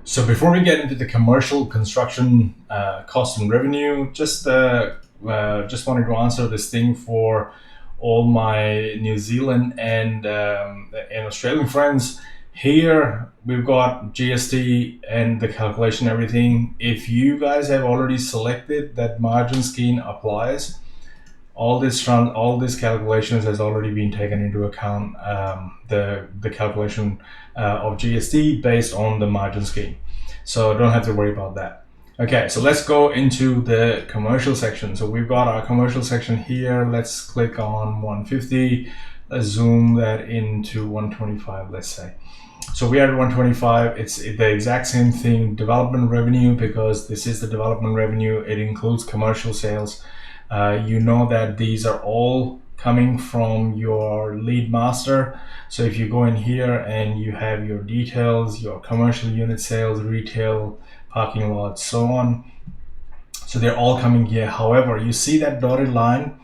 So before we get into the commercial construction cost and revenue, just wanted to answer this thing for all my New Zealand and Australian friends. Here we've got GST and the calculation, everything. If you guys have already selected that margin scheme applies, all these calculations has already been taken into account. The calculation of GST based on the margin scheme, so don't have to worry about that. Okay, so let's go into the commercial section. So we've got our commercial section here. Let's click on 150. Let's zoom that into 125, let's say. So we are at 125. It's the exact same thing, development revenue, because this is the development revenue. It includes commercial sales. You know that these are all coming from your lead master. So if you go in here and you have your details, your commercial unit sales, retail, parking lots, so on. So they're all coming here. However, you see that dotted line?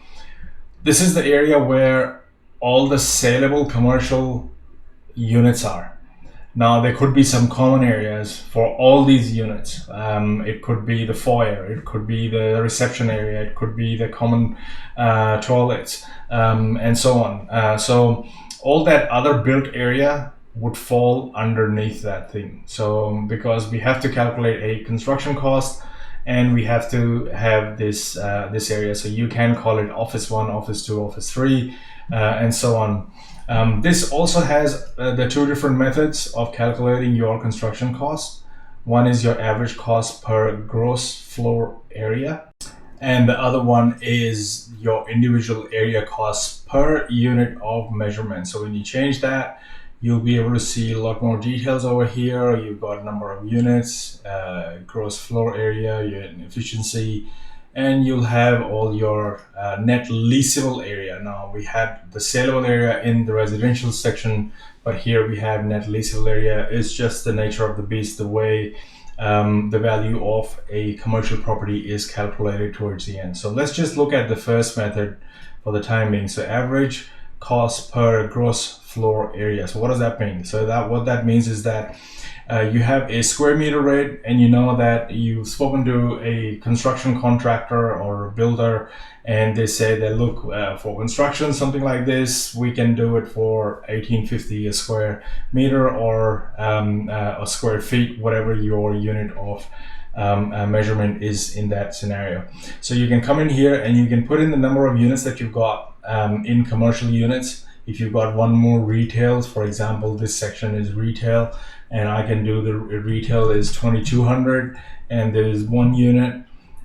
This is the area where all the saleable commercial units are. Now, there could be some common areas for all these units. It could be the foyer, it could be the reception area, it could be the common toilets, and so on. So all that other built area would fall underneath that thing. So because we have to calculate a construction cost, and we have to have this area. So you can call it Office 1, Office 2, Office 3, and so on. This also has the two different methods of calculating your construction cost. One is your average cost per gross floor area, and the other one is your individual area cost per unit of measurement. So when you change that, you'll be able to see a lot more details over here. You've got number of units, gross floor area, unit efficiency, and you'll have all your net leasable area. Now we had the saleable area in the residential section, but here we have net leasable area. It's just the nature of the beast, the way the value of a commercial property is calculated towards the end. So let's just look at the first method for the time being. So average cost per gross floor area. So what does that mean? So what that means is that you have a square meter rate, and you know that you've spoken to a construction contractor or a builder, and they say that look, for construction something like this, we can do it for 1850 a square meter, or a square feet, whatever your unit of measurement is in that scenario. So you can come in here and you can put in the number of units that you've got in commercial units. If you've got one more retail, for example, this section is retail, and I can do the retail is 2200, and there is one unit,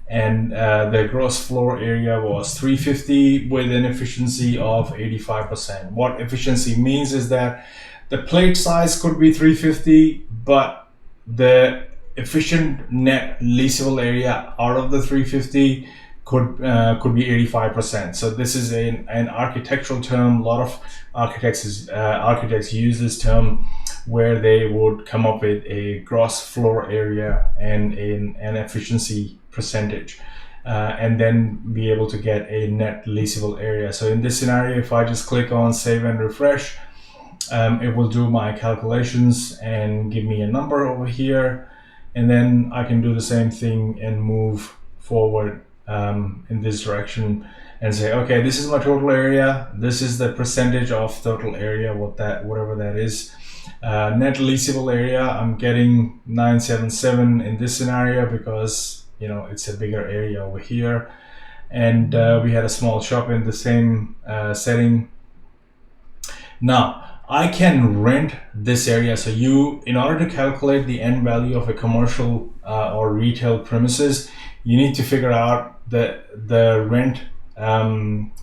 and the gross floor area was 350 with an efficiency of 85%. What efficiency means is that the plate size could be 350, but the efficient net leasable area out of the 350 could be 85%. So this is an architectural term. A lot of architects use this term, where they would come up with a gross floor area and an efficiency percentage, and then be able to get a net leasable area. So in this scenario, if I just click on save and refresh, it will do my calculations and give me a number over here, and then I can do the same thing and move forward in this direction and say, okay, this is my total area, this is the percentage of total area, whatever that is. Net leasable area, I'm getting 977 in this scenario because it's a bigger area over here, and we had a small shop in the same setting. Now I can rent this area. So in order to calculate the end value of a commercial or retail premises, you need to figure out the rent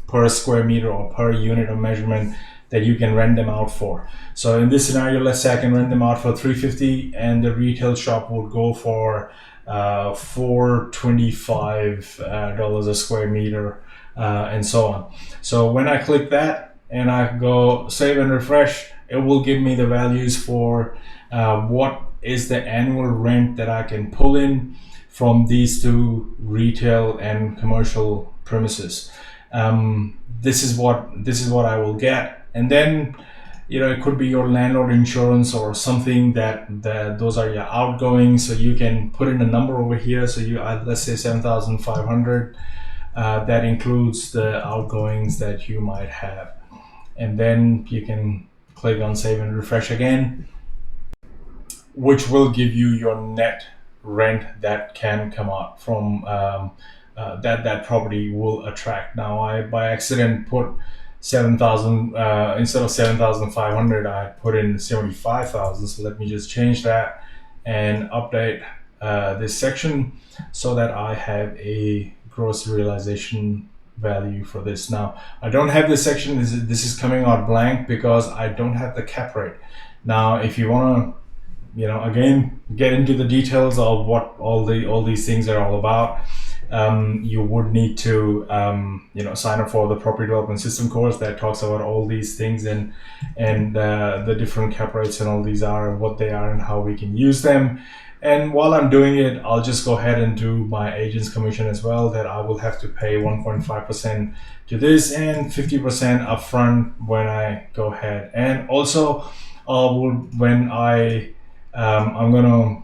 per square meter or per unit of measurement that you can rent them out for. So in this scenario, let's say I can rent them out for 350, and the retail shop would go for $425 a square meter, and so on. So when I click that and I go save and refresh, it will give me the values for what is the annual rent that I can pull in from these two retail and commercial premises. This is what I will get. And then it could be your landlord insurance or something that those are your outgoings. So you can put in a number over here. So you let's say 7,500. That includes the outgoings that you might have, and then you can click on save and refresh again, which will give you your net rent that can come out from that property will attract. Now, I by accident put 7,000 instead of 7,500. I put in 75,000. So let me just change that and update this section so that I have a gross realization value for this. Now, I don't have this section. This is coming out blank because I don't have the cap rate. Now, if you want to again get into the details of what all these things are all about, you would need to sign up for the property development system course that talks about all these things and the different cap rates and all these are, what they are, and how we can use them. And while I'm doing it, I'll just go ahead and do my agent's commission as well, that I will have to pay 1.5% to this and 50% upfront when I go ahead. And also when I'm gonna,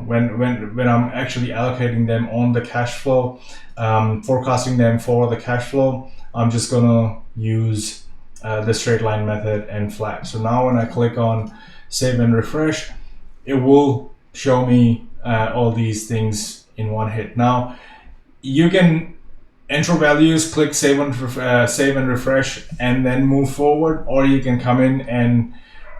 when I'm actually allocating them on the cash flow, forecasting them for the cash flow, I'm just gonna use the straight line method and flat. So now when I click on save and refresh, it will show me all these things in one hit. Now you can enter values, click save and refresh, and then move forward, or you can come in and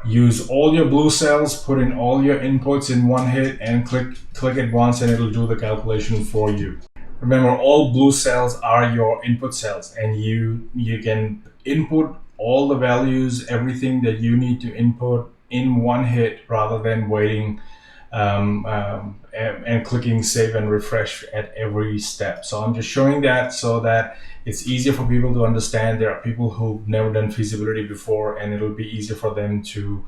use all your blue cells, put in all your inputs in one hit, and click it once, and it'll do the calculation for you. Remember, all blue cells are your input cells, and you can input all the values, everything that you need to input in one hit, rather than waiting and clicking save and refresh at every step. So I'm just showing that so that it's easier for people to understand. There are people who've never done feasibility before, and it'll be easier for them to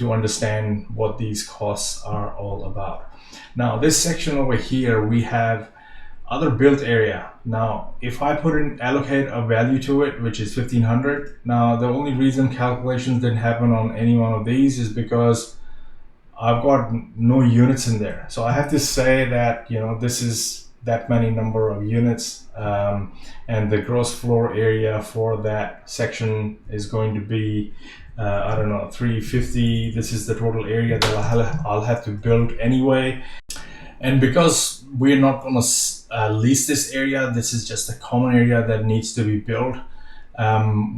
understand what these costs are all about. Now, this section over here, we have other built area. Now, if I allocate a value to it, which is 1,500. Now, the only reason calculations didn't happen on any one of these is because I've got no units in there. So I have to say that, this is that many number of units, and the gross floor area for that section is going to be, 350. This is the total area that I'll have to build anyway. And because we're not going to lease this area, this is just a common area that needs to be built.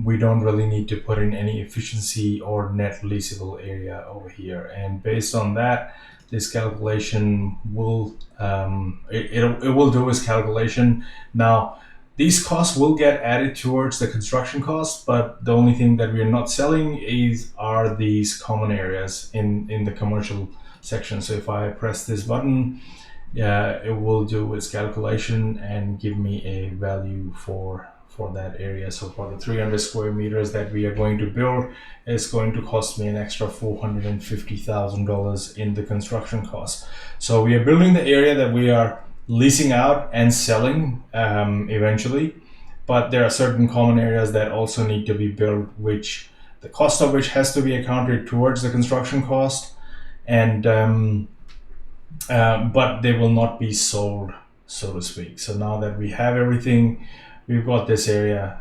We don't really need to put in any efficiency or net leasable area over here. And based on that, this calculation will it will do its calculation. Now, these costs will get added towards the construction costs, but the only thing that we're not selling are these common areas in the commercial section. So if I press this button, it will do its calculation and give me a value for that area. So for the 300 square meters that we are going to build, it's going to cost me an extra $450,000 in the construction cost. So we are building the area that we are leasing out and selling eventually, but there are certain common areas that also need to be built, which the cost of which has to be accounted towards the construction cost, and but they will not be sold, so to speak. So now that we have everything, we've got this area,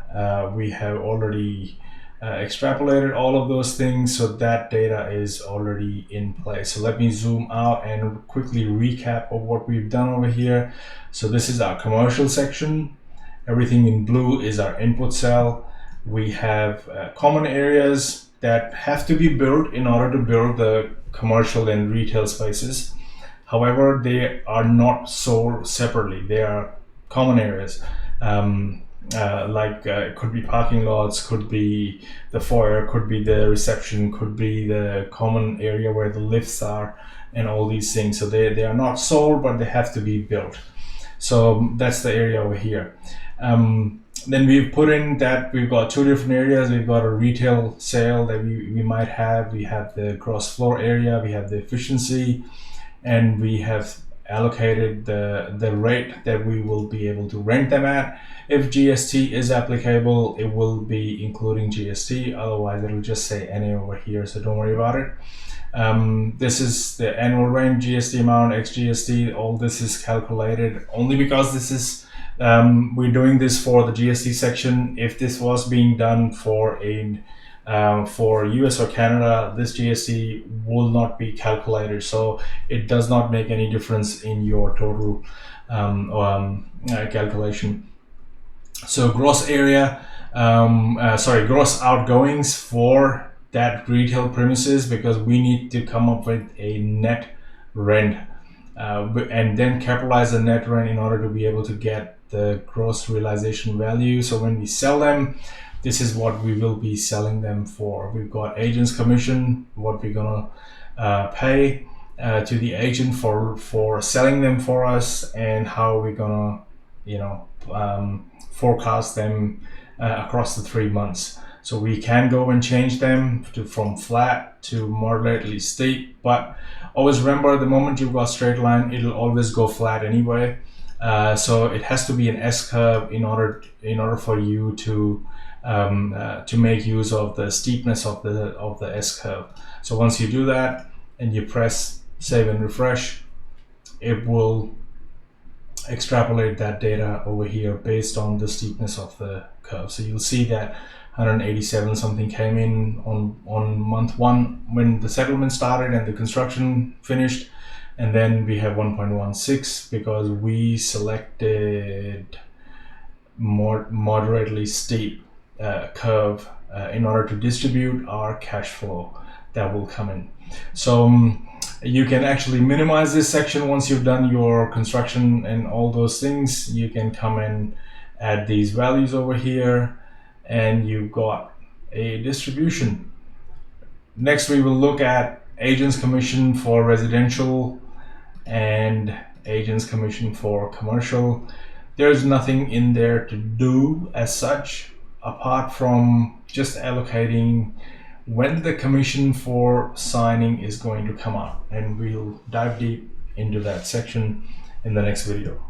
we have already extrapolated all of those things, so that data is already in place. So let me zoom out and quickly recap of what we've done over here. So this is our commercial section. Everything in blue is our input cell. We have common areas that have to be built in order to build the commercial and retail spaces. However, they are not sold separately. They are common areas. It could be parking lots, could be the foyer, could be the reception, could be the common area where the lifts are, and all these things. So they are not sold, but they have to be built. So that's the area over here. Then we've put in that we've got two different areas. We've got a retail sale that we might have. We have the gross floor area, we have the efficiency, and we have allocated the rate that we will be able to rent them at. If GST is applicable, it will be including GST. Otherwise, it'll just say NA over here, so don't worry about it. This is the annual rent, GST amount, ex GST. All this is calculated only because this is we're doing this for the GST section. If this was being done for US or Canada, this GST will not be calculated, so it does not make any difference in your total calculation. So gross area, gross outgoings for that retail premises, because we need to come up with a net rent and then capitalize the net rent in order to be able to get the gross realization value. So when we sell them, this is what we will be selling them for. We've got agent's commission, what we're gonna pay to the agent for selling them for us, and how we're gonna forecast them across the 3 months. So we can go and change them from flat to moderately steep, but always remember, the moment you've got straight line, it'll always go flat anyway. So it has to be an S curve in order for you to make use of the steepness of the S curve. So once you do that and you press save and refresh, it will extrapolate that data over here based on the steepness of the curve. So you'll see that 187 something came in on month 1 when the settlement started and the construction finished, and then we have 1.16 because we selected moderately steep curve in order to distribute our cash flow that will come in. So you can actually minimize this section once you've done your construction and all those things. You can come and add these values over here, and you've got a distribution. Next, we will look at agent's commission for residential and agent's commission for commercial. There's nothing in there to do as such, apart from just allocating when the commission for signing is going to come out, and we'll dive deep into that section in the next video.